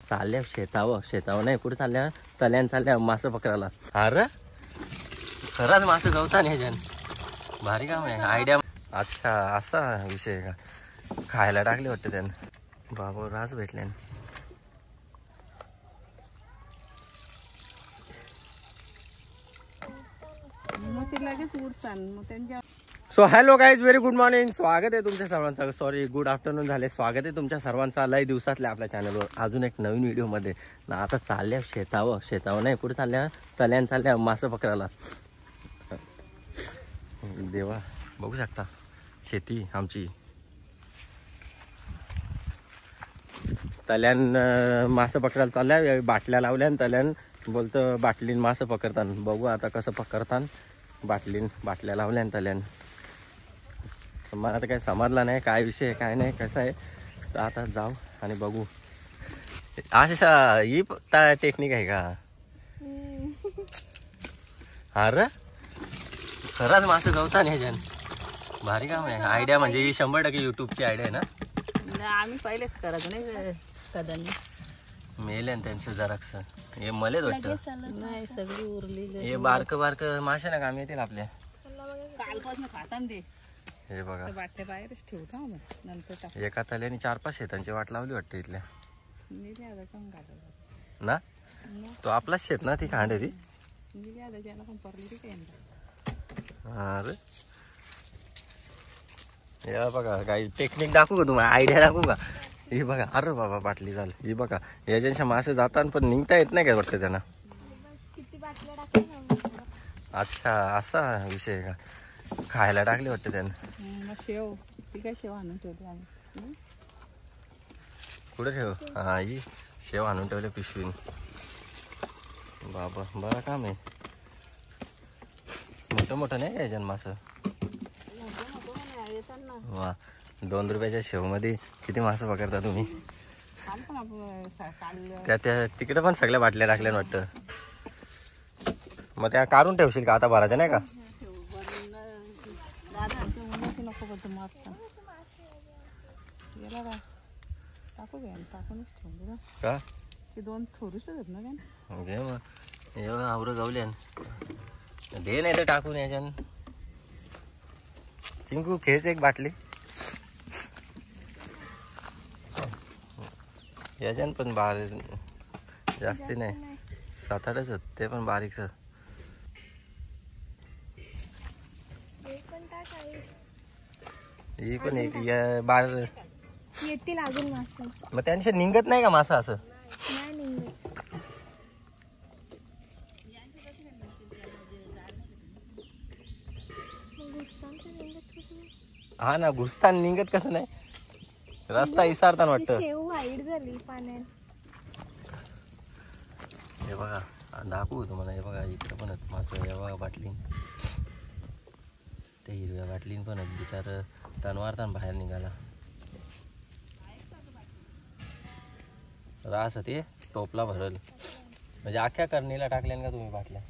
चालल्या शेतावर नाही कुठे चालल्या तल्यान चालल्या मासे पकडायला. अरे खरंच मासे गवता नाही ह्याच्यान. भारी काम आहे आयडिया. अच्छा असा विषय आहे का. खायला टाकले वाटतं त्यानं. बाबा राज भेटले. So hello guys, very good morning. स्वागत आहे तुमच्या सर्वांचं. सॉरी गुड आफ्टरनून झाले. स्वागत आहे तुमच्या सर्वांचा लय दिवसातल्या आपल्या चॅनलवर अजून एक नवीन व्हिडिओमध्ये. ना आता चालल्या शेतावर नाही कुठे चालल्या तल्यान चालल्या मासे पकडायला. देवा बघू शकता शेती आमची. तल्यान मासे पकडायला चालल्या. बाटल्या लावल्या तल्यान बोलतं बाटलीन मासे पकडतान. बघू आता कसं पकडतान. बाटल्या लावल्या तल्यान. मला तर काही समजलं नाही काय विषय काय नाही कसं आहे. तर आता जाऊ आणि बघू. अशा ही टेक्निक आहे का. अरे खरंच मासे गवता नाही ह्याच्यान. भारी काम आहे आयडिया. म्हणजे ही 100% युट्यूबची आयडिया आहे ना. आम्ही पहिलेच करायचं नाही कदानी. मेले त्यांचं जराक्स हे मलेच वाटतं. नाही सगळी उरली. हे बारक मासे ना काम येतील आपल्या. कालपासून खाता ते. हे बघा बाटल्या बाहेरच ठेवता नंतर एका तल्याने 4-5 शेतांची वाट लावली वाटतं इथल्या ना. तो आपलाच शेत ना ती खांड आहे ती. अरे हे बघा काही टेक्निक दाखवू का तुम्हाला. आयडिया दाखवू का. हे बघा अरे बाबा बाटली झाली. ही बघा याच्या मासे जातात पण निघता येत नाही काय वाटतं त्यांना. अच्छा असा विषय आहे का. खायला टाकले वाटतं त्यानं. शेव ती काय शेव आणून ठेवली आम्ही. कुठे ठेव. हा ही शेव आणून ठेवले पिशवीन. बाबा बरं काम आहे. मोठं नाही याच्यान मासं. वा 2 रुपयाच्या शेव मध्ये किती मासं पकडता तुम्ही. त्या तिकडे पण सगळ्या बाटल्या टाकल्या वाटतं. मग त्या काढून ठेवशील का आता भरायच्या नाही का. का 2 थोडीच आहेत ना. घे मग आवरं गावल्यान दे नाही तर टाकून याच्यान. चिंकू खेच एक बाटली. याच्यान पण बारीक जास्ती नाही 7-8च ते पण बारीकच. ही पण एक बार येतील अजून मासे. मग त्यांच्या निघत नाही का मासा असं. हा ना घुसतान निघत कसं नाही. रस्ता इसारताना वाटतं. शेव वाईट झाली पाण्यात. हे बघा दाखवू तुम्हाला. हे बघा इकडे पण मासं. हे बघा बाटली. ते हिरव्या बाटलीन पण बिचार तनवारतान बाहेर निघाला. रास ते टोपला भरल म्हणजे अख्ख्या करणीला टाकल्यान का तुम्ही बाटल्या.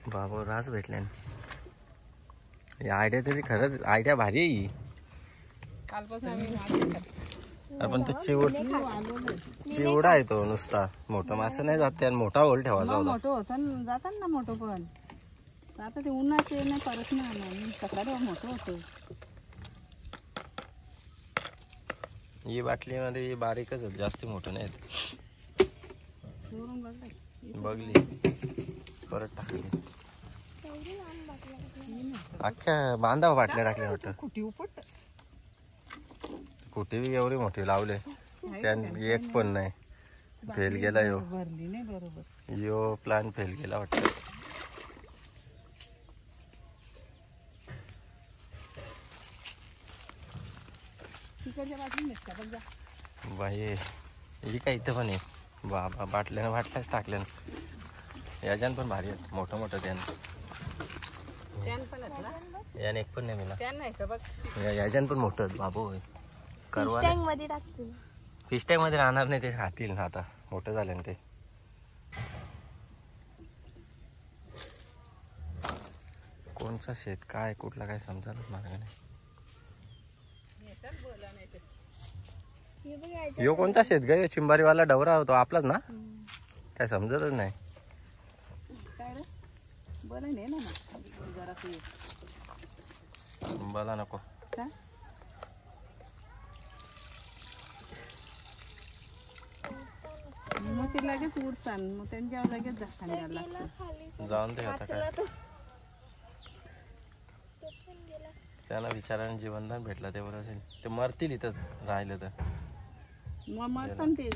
बाबा रास भेटल्यान. आयडिया तरी खरंच आयडिया भारी आहे ही. आपण तो चिवडा आहे तो नुसता. मोठं मासे नाही जाते आणि मोठा होल ठेवायचा होता. मोठं होतं जातात ना मोठं पण. आता ते उन्हाचे नाही परत नाही सकाळी मोठं होतं. ही बाटलीमध्ये बारीकच आहेत जास्त मोठं नाही. बघली परत टाकली. अख्ख्या बांधाव बाटल्या टाकल्या वाटतं. कुठे उपट कुठे बी एवढी मोठी लावले त्याने एक पण नाही. फेल गेला यो. भरली नाही बरोबर. यो प्लॅन फेल गेला वाटतं. बाई ही काय इथं पण आहे. बाबा बाटल्याच टाकल्यानं. याच्यान पण भारी आहेत मोठं त्यानं. याने एक पण नाही मिळाला. याच्यान पण मोठं बाबू फिश टँक मध्ये राहणार नाही. ते खातील ना आता मोठं झालं ना ते. कोणचं शेत काय कुठला काय समजा मला नाही. हे बघ याच्यात. यो कोणता शेत ग चिंबारीवाला डवरा होतो आपलाच ना काय समजतच नाही. काय रे बोला नाही ना जरासं ये. मला नको. का मग ते लगेच उडतात मग त्यांच्यावर लगेच जास्त द्यायला गेला लागतं. खाली. जाऊन दे आता काय वाचला तो. तो पण गेला. त्यांना विचाराने जीवनदान भेटलं ते बरं असेल. ते मरतील इथंच राहिलं तर. मग मरतात ते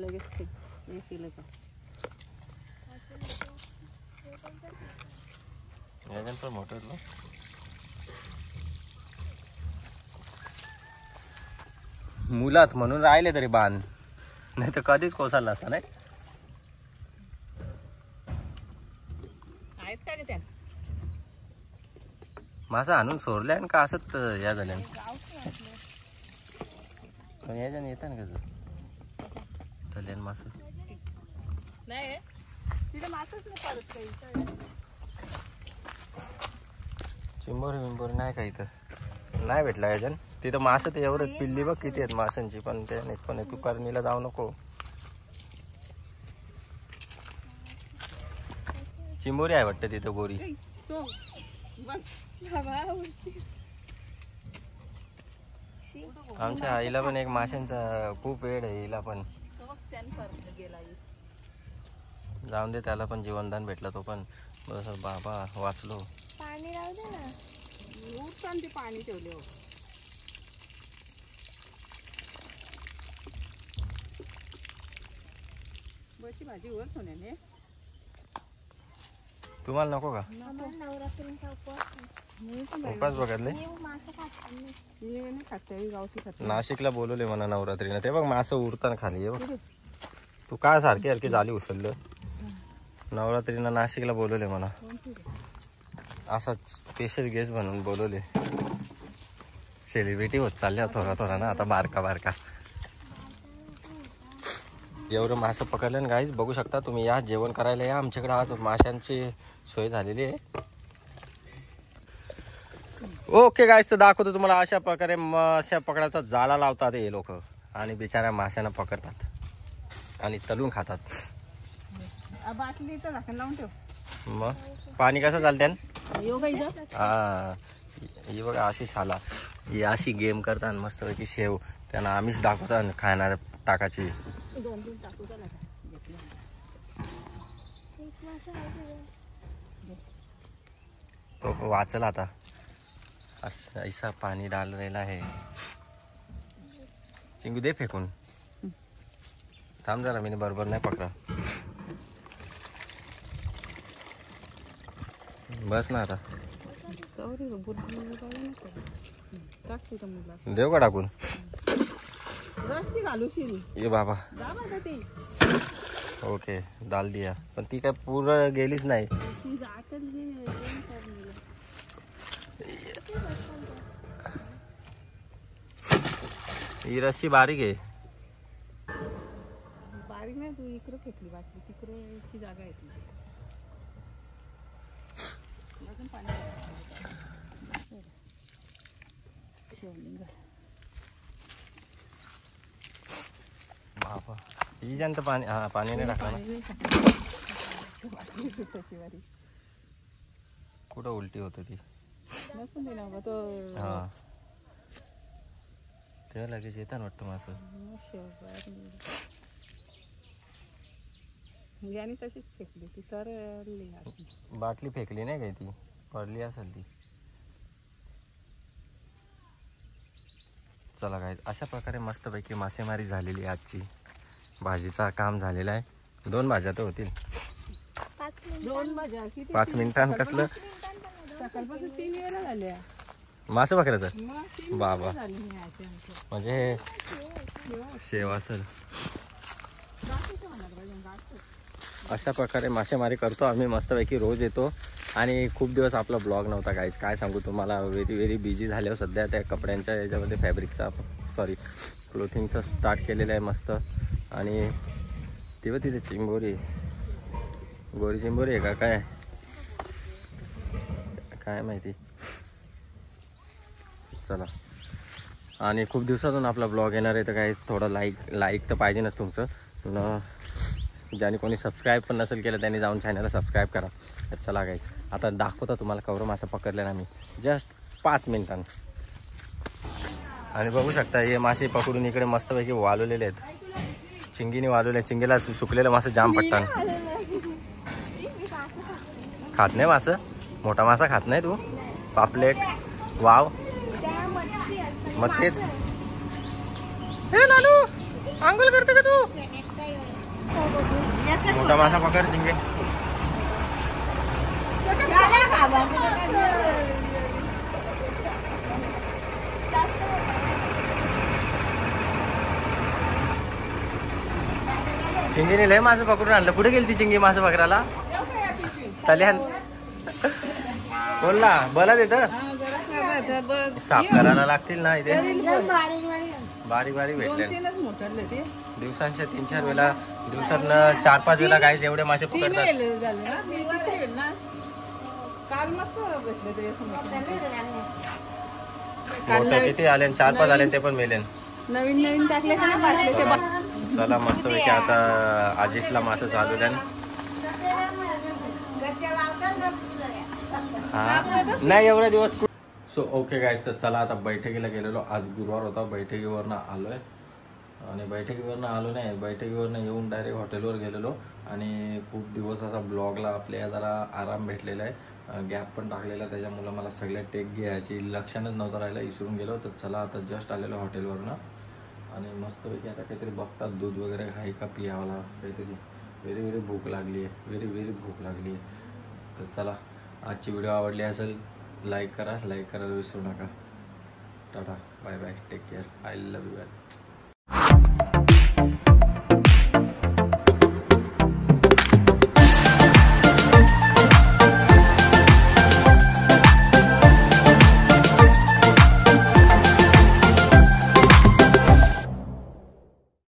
लगेच ते हे केलं का याच्यानं पण मोठं होतं. मुलात म्हणून राहिले तरी बांध नाही तर कधीच कोसळला असता नाही. आहेत का रे त्या मासा आणून सोडल्या आणि का असंच या झाल्या पण याच्यानं येतं ना कसं तल्यान मासा. नाही तिथे मासच नाही परत काही चिंबोरी बिंबोरी नाही का इथं नाही भेटला याच्यानं. तिथं मासं तर एवढंच पिल्ली बघ किती आहेत मासांची पण ते नाही पण तू करणीला जाऊ नको. चिंबोरी आहे वाटतं तिथं गोरी. तो बघ हवा उडते. शी. आमच्या आईला पण एक माशांचा खूप वेळ आहे हिला पण. तो बघ त्यानं परत गेला जाऊन दे त्याला पण जीवनदान भेटलं तो पण बरं बाबा वाचलो. पाणी राहू दे ना. उठताना ते पाणी ठेवले हो. बची भाजी वर सोन्याने तुम्हाला नको का आम्हाला नवरात्रीचा उपवास आहे. मी पण उपास बघितले. मी मासे खात नाही. हे नाही खात गावठी खात नाशिकला बोलवले म्हणा नवरात्रीनं ते बघ मासं उरताना खाली हे बघ. तू काय सारखी सारखी झाली उचललं. नवरात्रीनं नाशिकला बोलवले म्हणा असाच स्पेशल गेस्ट म्हणून बोलवले. सेलिब्रिटी होत चालल्या थोडा थोडा ना आता बारका बारका. एवढं मासं पकडलं ना गाईज बघू शकता तुम्ही. या जेवण करायला या आमच्याकडे आज माशांची सोय झालेली आहे. ओके गाईज तर दाखवतो तुम्हाला अशा प्रकारे माशा पकडायचा जाळा लावतात हे लोक आणि बिचाऱ्या माशांना पकडतात आणि तलून खातात. बाटलीचं झाकण लावून ठेव. मग पाणी कसं चालतं योगा इथं हा ही बघा अशी शाला ही अशी गेम करतात मस्तपैकी शेव त्यांना आम्हीच दाखवतात खाणार टाकाची. 2-3 टाकू त्याला घेतलं. एक मासा आहे तुझं. तो वाचला आता असं ऐसा पाणी डाललेला आहे. चिंगू दे फेकून. थांब जरा मी बरोबर नाही पकडा. बस ना आता टाकते तर मुला देऊ का टाकून रस्सी घालू शिरी ये बाबा. जा बघा ती ओके डाल दिया पण ती काय पूर्ण गेलीच नाही. ती जातच ही रस्सी बारीक आहे. बारीक नाही तू इकडे फेकली बाटली तिकडेची जागा आहे तिची. अजून पाणी शेवलिंग बाबा ही जास्त पाणी हा पाणी नाही टाकलं ना. कुठं उलटी होत ती नसून दे ना बा तो हा तेव्हा लगेच येतात वाटतं मासं. याने तशीच फेकली ती तर बाटली फेकली नाही काही ती पडली असेल ती. चला काय अशा प्रकारे मस्तपैकी मासेमारी झालेली आहे आजची. भाजीचा काम झालेला आहे. 2 भाज्या तर होतील. 5 मिनिट. 2 भाज्या किती 5 मिनिटां कसलं सकाळपासून 3 वेळा झाल्या. मासे पकडायचं मग 3 बाबा झाली नाही आजच्या आमच्या. म्हणजे हे शेव असेल. गाठीचं होणार पाहिजे, गाठीचं. अशा प्रकारे मासेमारी करतो आम्ही मस्तपैकी रोज येतो. आणि खूप दिवस आपला ब्लॉग नव्हता काहीच काय सांगू तुम्हाला. व्हेरी बिझी झाल्यावर सध्या त्या कपड्यांच्या याच्यामध्ये फॅब्रिकचा सॉरी क्लोथिंगचं स्टार्ट केलेलं आहे मस्त. आणि तेव्हा तिथे चिंबोरी गोरी चिंबोरी आहे का काय काय माहिती. चला आणि खूप दिवसातून आपला ब्लॉग येणार आहे, तर काही थोडं लाईक तर पाहिजे नच तुमचं. ज्याने कोणी सबस्क्राईब पण नसेल केलं त्यांनी जाऊन चॅनलला सबस्क्राईब करा. तर चला गाईज, आता दाखवतो तुम्हाला कवरं मासा पकडले ना मी जस्ट 5 मिनिटांनी. आणि बघू शकता हे मासे पकडून इकडे मस्तपैकी वालवलेले आहेत. चिंगीने वालवले. चिंगीला सुकलेलं मासे जाम पडतात. खात नाही मासं? मोठा मासा खात नाही तू? पापलेट, वाव, मग तेच. हे लालू आंघोळ करते का तू? मोठा मासा पकड चिंगे. चिंगीने लय मासं पकडून आणलं. कुठे गेली ती चिंगी मासं पकडायला? तल्यान बोलला बला देतं. साफ करायला लागतील ना इथे. बारीक बारीक भेटले. दिवसांच्या 3-4 वेळा, दिवसातनं 4-5 वेळा गाईज एवढे मासे पकडतात. मोठं किती आले? 4-5 आले, ते पण मेले. नवीन नवीन टाकले का बाटले ते चला मस्त पैकी आता आजीसला मासं चालू आहे. हा नाही एवढा दिवस. सो ओके गाईज, तर चला आता बैठकीला गेलेलो. आज गुरुवार होता. बैठकीवरनं आलोय आणि बैठकीवरनं आलो नाही, बैठकीवरनं येऊन डायरेक्ट हॉटेलवर गेलेलो. आणि खूप दिवस आता ब्लॉगला आपल्या जरा आराम भेटलेला आहे, गॅप पण टाकलेला. त्याच्यामुळं मला सगळ्या टेक घ्यायची लक्षणच नव्हतं राहिलं, विसरून गेलो. तर चला आता जस्ट आलेलो हॉटेलवरनं आणि मस्तपैकी आता काहीतरी बघतात दूध वगैरे आहे का पियावाला काहीतरी. व्हेरी भूक लागली आहे, व्हेरी भूक लागली आहे. तर चला, आजची व्हिडिओ आवडली असेल लाईक करायला विसरू नका. Tata, bye bye, take care, I love you.